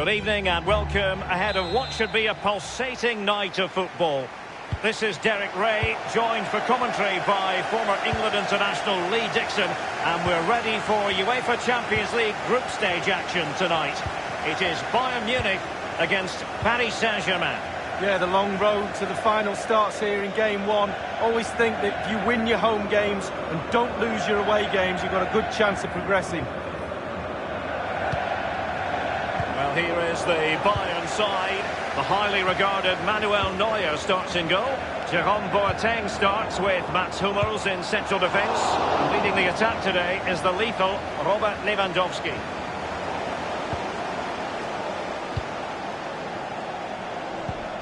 Good evening and welcome ahead of what should be a pulsating night of football. This is Derek Ray, joined for commentary by former England international Lee Dixon, and we're ready for UEFA Champions League group stage action tonight. It is Bayern Munich against Paris Saint-Germain. Yeah, the long road to the final starts here in game one. Always think that if you win your home games and don't lose your away games, you've got a good chance of progressing. Well, here is the Bayern side. The highly regarded Manuel Neuer starts in goal. Jerome Boateng starts with Mats Hummels in central defence. Leading the attack today is the lethal Robert Lewandowski.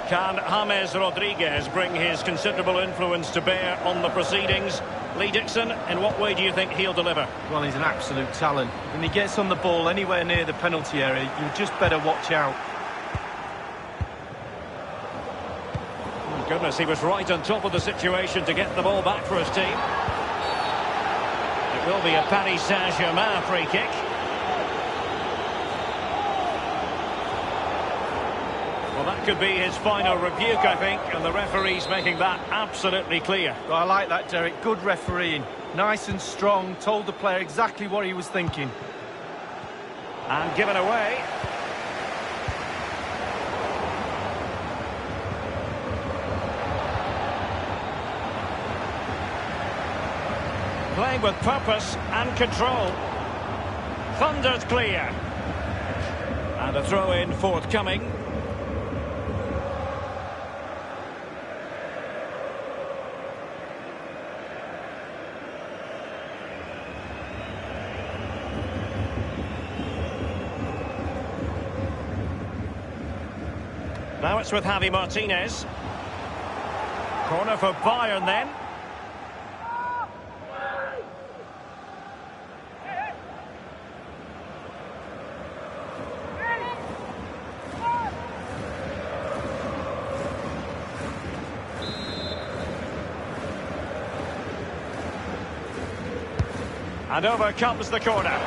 Can James Rodriguez bring his considerable influence to bear on the proceedings? Lee Dixon, in what way do you think he'll deliver? Well, he's an absolute talent. When he gets on the ball anywhere near the penalty area, you just better watch out. Oh, goodness, he was right on top of the situation to get the ball back for his team. It will be a Paris Saint-Germain free kick. Well, that could be his final rebuke, I think, and the referee's making that absolutely clear. Well, I like that, Derek. Good refereeing. Nice and strong, told the player exactly what he was thinking. And given away. Playing with purpose and control. Thundered clear. And a throw-in forthcoming. Now it's with Javi Martinez. Corner for Bayern then. And over comes the corner.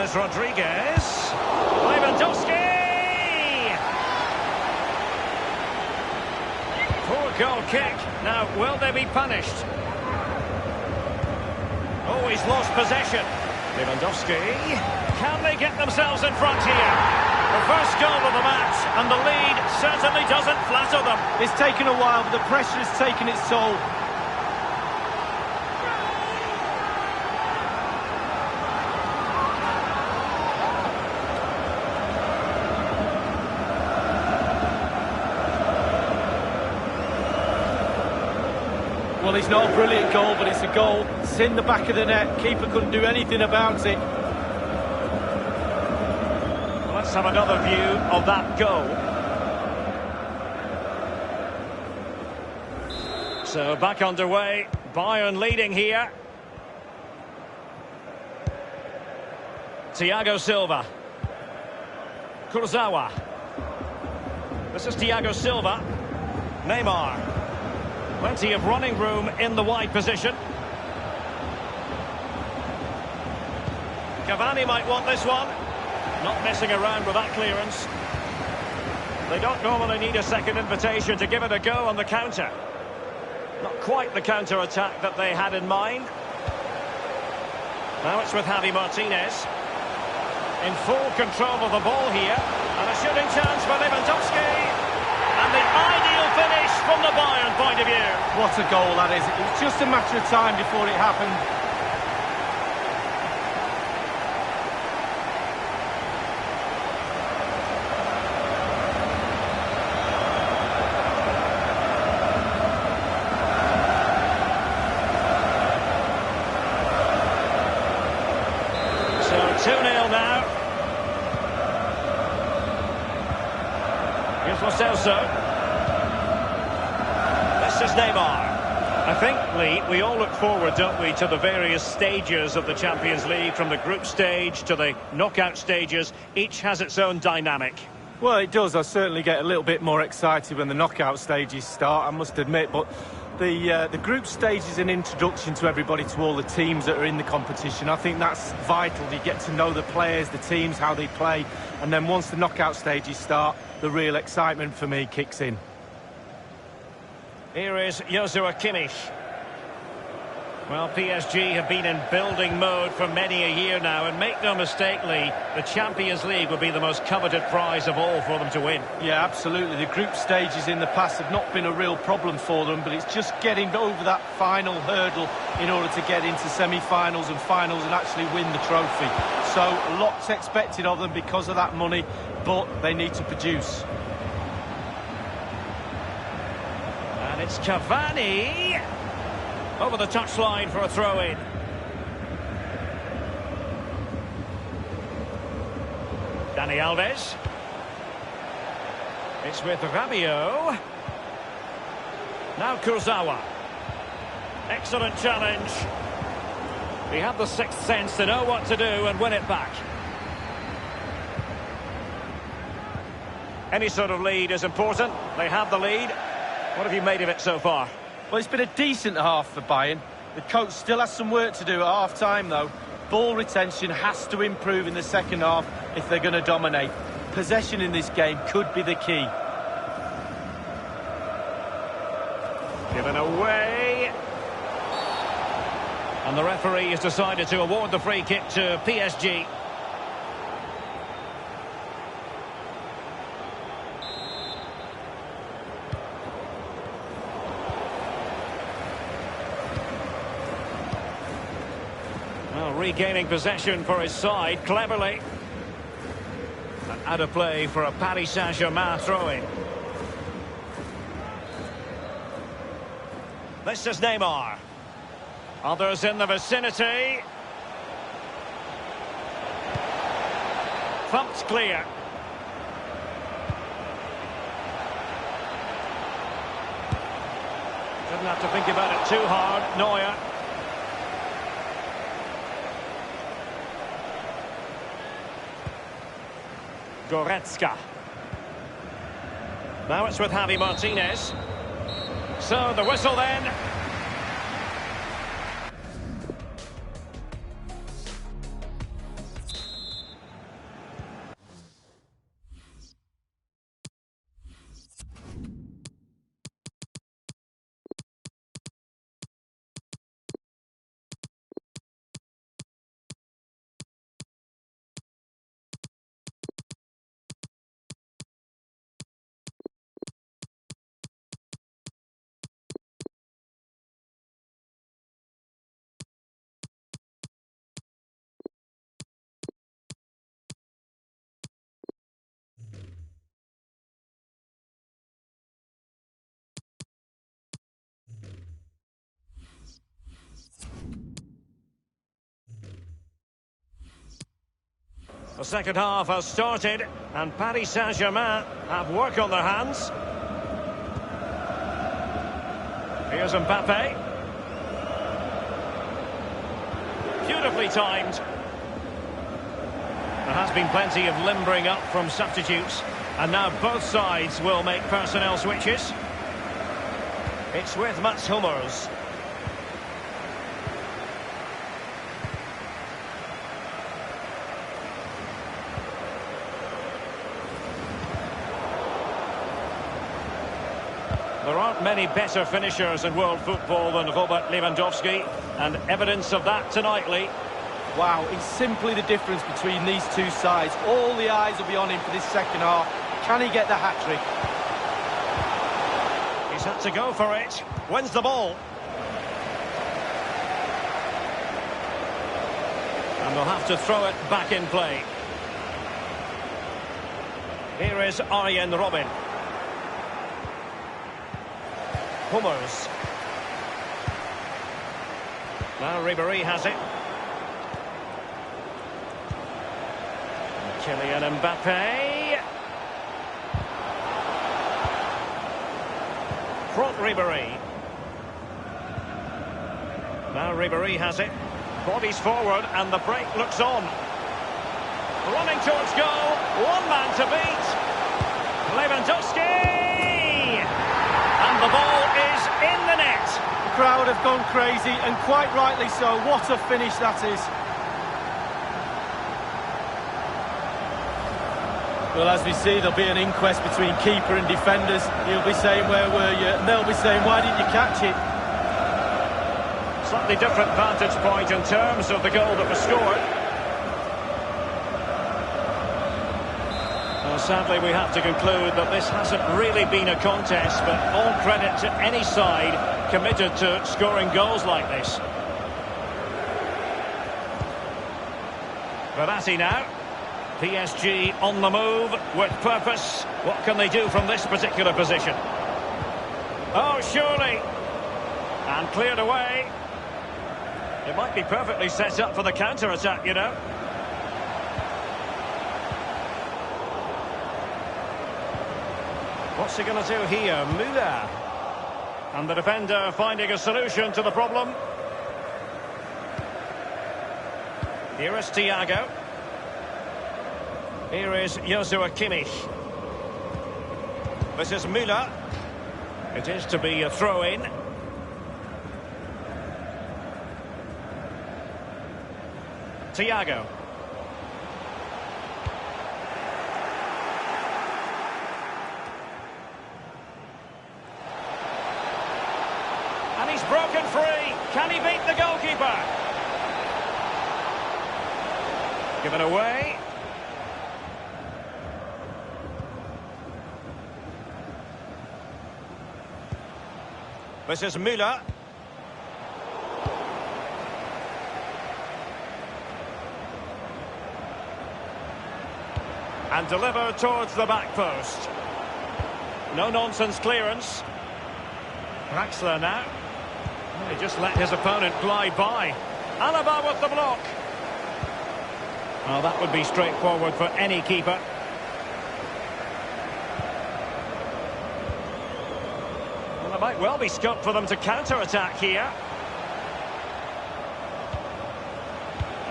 James Rodriguez. Lewandowski! Poor goal kick. Now, will they be punished? Oh, he's lost possession. Lewandowski. Can they get themselves in front here? The first goal of the match, and the lead certainly doesn't flatter them. It's taken a while, but the pressure has taken its toll. Well, it's not a brilliant goal, but it's a goal. It's in the back of the net. Keeper couldn't do anything about it. Well, let's have another view of that goal. So back underway. Bayern leading here. Thiago Silva. Kurzawa. This is Thiago Silva. Neymar. Plenty of running room in the wide position. Cavani might want this one. Not messing around with that clearance. They don't normally need a second invitation to give it a go on the counter. Not quite the counter-attack that they had in mind. Now it's with Javi Martinez. In full control of the ball here. And a shooting chance for Lewandowski. And the ideal finish from the Bayern point of view. What a goal that is. It was just a matter of time before it happened. So 2-0 now. Here's Lo Celso. This is Neymar. I think, Lee, we all look forward, don't we, to the various stages of the Champions League, from the group stage to the knockout stages. Each has its own dynamic. Well, it does. I certainly get a little bit more excited when the knockout stages start, I must admit. But The group stage is an introduction to everybody, to all the teams that are in the competition. I think that's vital. You get to know the players, the teams, how they play, and then once the knockout stages start, the real excitement for me kicks in. Here is Joshua Kimmich. Well, PSG have been in building mode for many a year now, and make no mistake, Lee, the Champions League would be the most coveted prize of all for them to win. Yeah, absolutely. The group stages in the past have not been a real problem for them, but it's just getting over that final hurdle in order to get into semi-finals and finals and actually win the trophy. So, lots expected of them because of that money, but they need to produce. And it's Cavani over the touchline for a throw-in. Dani Alves. It's with Rabiot. Now Kurzawa. Excellent challenge. He had the sixth sense to know what to do and win it back. Any sort of lead is important. They have the lead. What have you made of it so far? Well, it's been a decent half for Bayern. The coach still has some work to do at half-time, though. Ball retention has to improve in the second half if they're going to dominate. Possession in this game could be the key. Given away. And the referee has decided to award the free kick to PSG. Well, regaining possession for his side, cleverly. And out of play for a Paris Saint-Germain throw-in. This is Neymar. Others in the vicinity. Thumped clear. Didn't have to think about it too hard, Neuer. Goretzka. Now it's with Javi Martinez. So the whistle then. The second half has started, and Paris Saint-Germain have work on their hands. Here's Mbappe. Beautifully timed. There has been plenty of limbering up from substitutes, and now both sides will make personnel switches. It's with Mats Hummels. There aren't many better finishers in world football than Robert Lewandowski, and evidence of that tonight, Lee. Wow, it's simply the difference between these two sides. All the eyes will be on him for this second half. Can he get the hat-trick? He's had to go for it. Wins the ball. And they'll have to throw it back in play. Here is Arjen Robben. Hummels. Now Ribéry has it. And Kylian Mbappe. Front Ribéry. Now Ribéry has it. Bodies forward and the break looks on. Running towards goal. One man to beat. Lewandowski. And the ball is in the net. crowd have gone crazy, and quite rightly so. What a finish that is. Well, as we see, there'll be an inquest between keeper and defenders. He'll be saying, where were you? And they'll be saying, why didn't you catch it? Slightly different vantage point in terms of the goal that was scored. Well, sadly, we have to conclude that this hasn't really been a contest, but all credit to any side committed to scoring goals like this. Verratti now. PSG on the move with purpose. What can they do from this particular position? Oh, surely. And cleared away. It might be perfectly set up for the counter-attack, you know. What's he going to do here? Müller. And the defender finding a solution to the problem. Here is Thiago. Here is Joshua Kimmich. This is Müller. It is to be a throw-in. Thiago. And he's broken free. Can he beat the goalkeeper? Given away. This is Müller. And delivered towards the back post. No-nonsense clearance. Draxler now. He just let his opponent glide by. Alaba with the block. Well, that would be straightforward for any keeper. Well, there might well be scope for them to counter-attack here.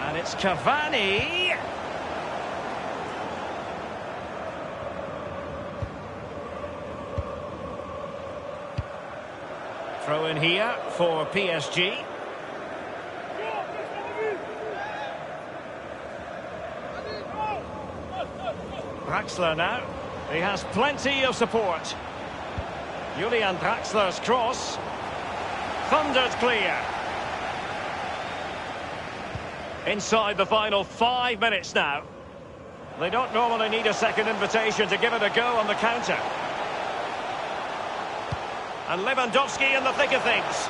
And it's Cavani. Throw in here for PSG. Draxler now. He has plenty of support. Julian Draxler's cross. Thundered clear. Inside the final 5 minutes now. They don't normally need a second invitation to give it a go on the counter. And Lewandowski in the thick of things.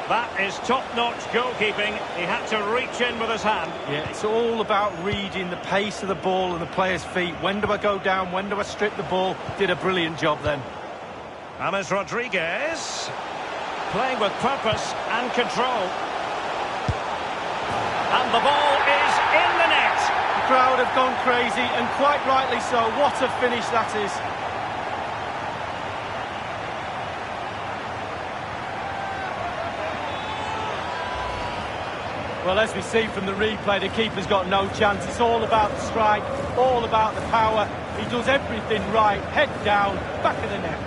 That is top-notch goalkeeping. He had to reach in with his hand. Yeah, it's all about reading the pace of the ball and the player's feet. When do I go down? When do I strip the ball? Did a brilliant job then. James Rodriguez. Playing with purpose and control. And the ball is in the net. The crowd have gone crazy, and quite rightly so. What a finish that is. Well, as we see from the replay, the keeper's got no chance. It's all about the strike, all about the power. He does everything right. Head down, back of the net.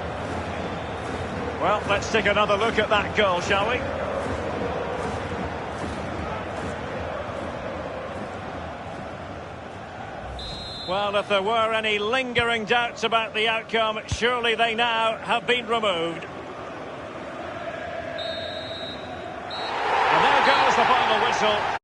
Well, let's take another look at that goal, shall we? Well, if there were any lingering doubts about the outcome, surely they now have been removed. And there goes the final whistle.